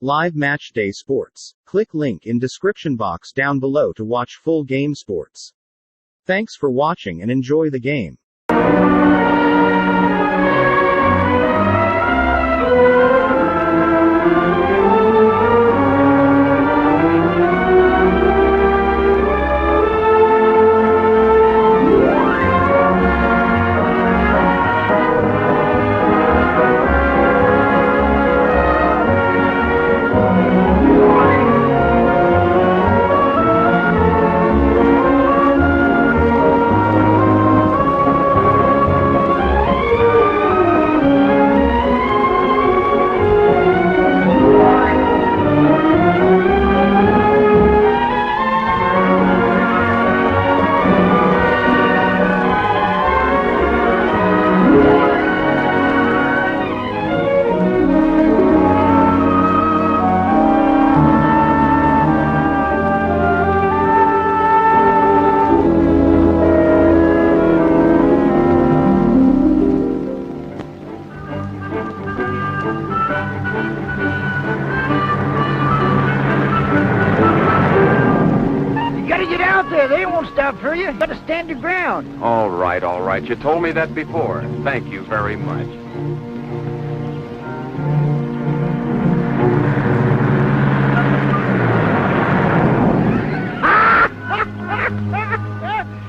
Live match day sports. Click link in description box down below to watch full game sports. Thanks for watching and enjoy the game. They won't stop for you. You gotta stand your ground. All right, all right. You told me that before. Thank you very much.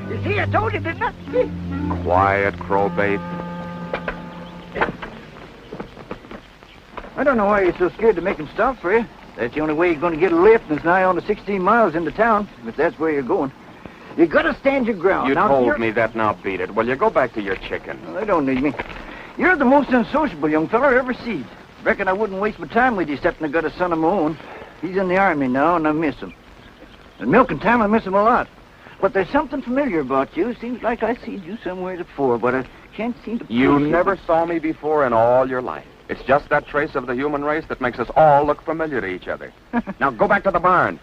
You see, I told you, didn't I? Quiet, crowbait. I don't know why you're so scared to make him stop for you. That's the only way you're going to get a lift, and it's nigh on to 16 miles into town, if that's where you're going. You gotta stand your ground. You now, told me that, now beat it. Well, you go back to your chicken. Well, they don't need me. You're the most unsociable young fella I ever seen. Reckon I wouldn't waste my time with you, except I got a son of my own. He's in the army now, and I miss him. And milking time, I miss him a lot. But there's something familiar about you. Seems like I seen you somewhere before, but I can't seem to... You never saw me before in all your life. It's just that trace of the human race that makes us all look familiar to each other. Now, go back to the barn.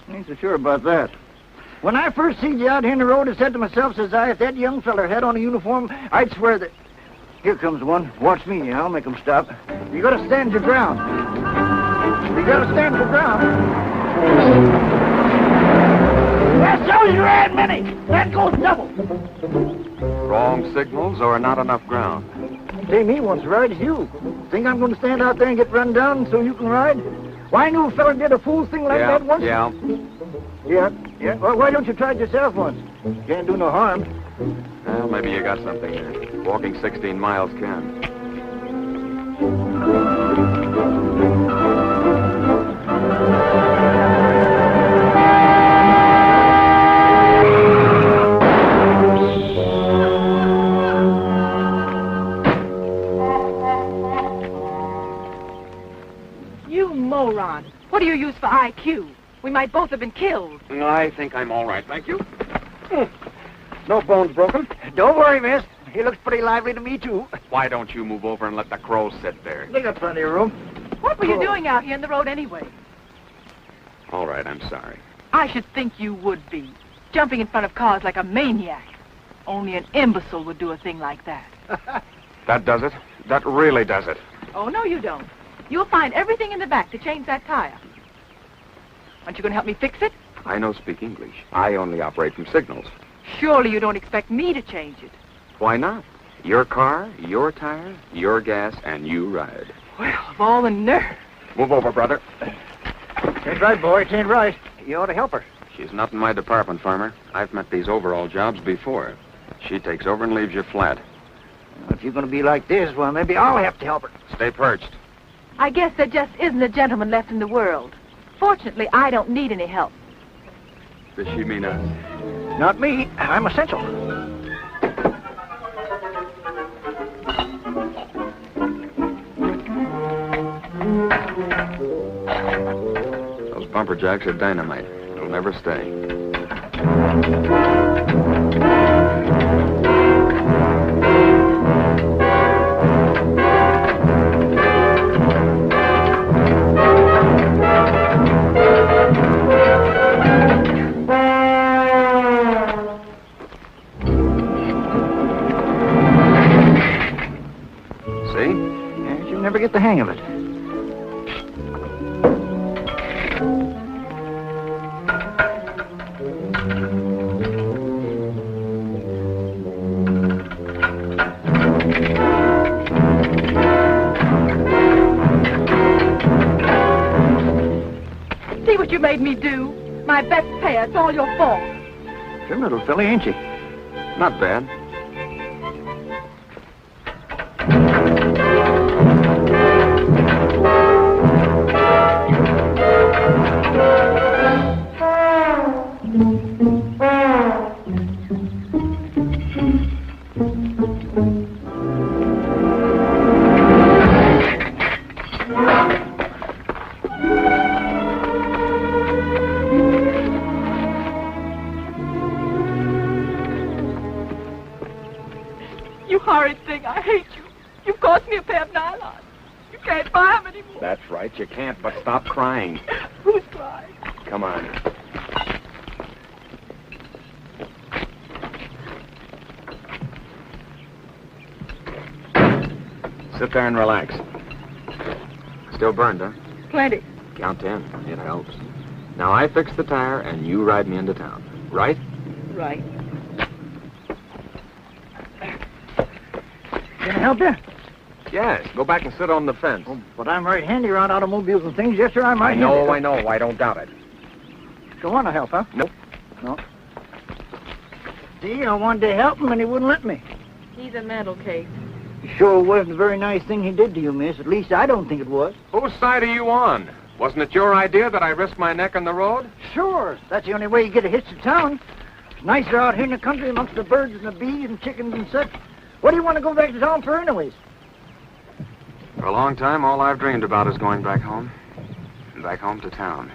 I ain't so sure about that. When I first seen you out here in the road, I said to myself, says I, if that young feller had on a uniform, I'd swear that... Here comes one. Watch me, I'll make him stop. You gotta stand your ground. You gotta stand your ground. That shows you had many. That goes double. Wrong signals or not enough ground? Say, me wants to ride as you. Think I'm going to stand out there and get run down so you can ride? Why, I knew a fella did a fool thing like that once. Yeah. Well, why don't you try it yourself once? Can't do no harm. Well, maybe you got something there. Walking 16 miles can. You moron. What do you use for IQ? We might both have been killed. I think I'm all right, thank you. No bones broken. Don't worry, miss. He looks pretty lively to me, too. Why don't you move over and let the crows sit there? They got plenty of room. What were you doing out here in the road anyway? All right, I'm sorry. I should think you would be. Jumping in front of cars like a maniac. Only an imbecile would do a thing like that. That does it. That really does it. Oh, no, you don't. You'll find everything in the back to change that tire. Aren't you going to help me fix it? I don't speak English. I only operate from signals. Surely you don't expect me to change it. Why not? Your car, your tire, your gas, and you ride. Well, of all the nerve. Move over, brother. Ain't right, boy. It ain't right. You ought to help her. She's not in my department, farmer. I've met these overall jobs before. She takes over and leaves you flat. Well, if you're going to be like this, well, maybe I'll have to help her. Stay perched. I guess there just isn't a gentleman left in the world. Fortunately, I don't need any help. Does she mean us? Not me. I'm essential. Those bumper jacks are dynamite. It'll never stay. Never get the hang of it. what you made me do? My best payer. It's all your fault. Trim little filly, ain't she? Not bad. You horrid thing. I hate you. You've cost me a pair of nylons. You can't buy them anymore. That's right, you can't, but stop crying. Who's crying? Come on. Sit there and relax. Still burned, huh? Plenty. Count 10. It helps. Now I fix the tire and you ride me into town. Right? Right. Can I help you? Yes. Go back and sit on the fence. Oh, but I'm right handy around automobiles and things. Yes, sir, I'm right handy. I know. I don't doubt it. You want to help, huh? Nope. No. See, I wanted to help him and he wouldn't let me. He's a mental case. Sure wasn't a very nice thing he did to you, miss. At least I don't think it was. Whose side are you on? Wasn't it your idea that I risk my neck on the road? Sure. That's the only way you get a hitch to town. It's nicer out here in the country amongst the birds and the bees and chickens and such. What do you want to go back to town for anyways? For a long time, all I've dreamed about is going back home. And back home to town.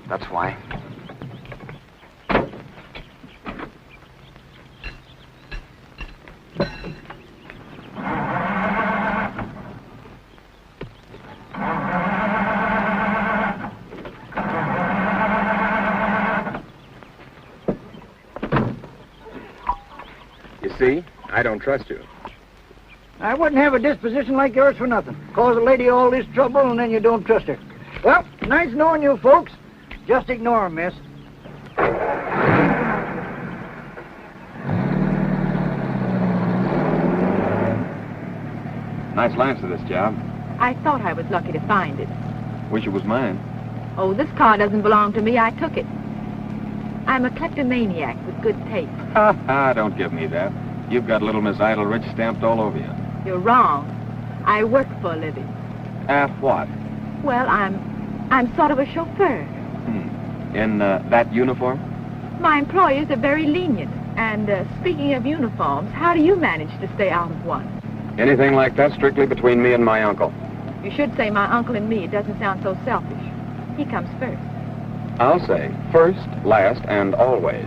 That's why. You see, I don't trust you. I wouldn't have a disposition like yours for nothing. Cause a lady all this trouble and then you don't trust her. Well, nice knowing you folks. Just ignore 'em, miss. Nice lance of this job. I thought I was lucky to find it. Wish it was mine. Oh, this car doesn't belong to me. I took it. I'm a kleptomaniac with good taste. Don't give me that. You've got little Miss Idlerich stamped all over you. You're wrong. I work for a living. What? Well, I'm sort of a chauffeur. In that uniform? My employers are very lenient. And speaking of uniforms, how do you manage to stay out of one? Anything like that strictly between me and my uncle. You should say my uncle and me. It doesn't sound so selfish. He comes first. I'll say first, last, and always.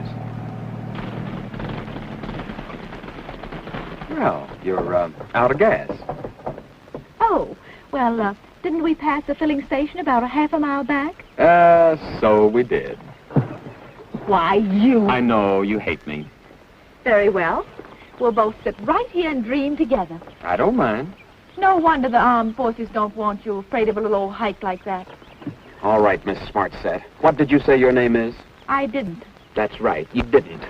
Well, you're out of gas. Oh, well, didn't we pass the filling station about a half a mile back? So we did. Why, you... I know, you hate me. Very well. We'll both sit right here and dream together. I don't mind. No wonder the armed forces don't want you, afraid of a little old hike like that. All right, Miss Smartset. What did you say your name is? I didn't. That's right, you didn't.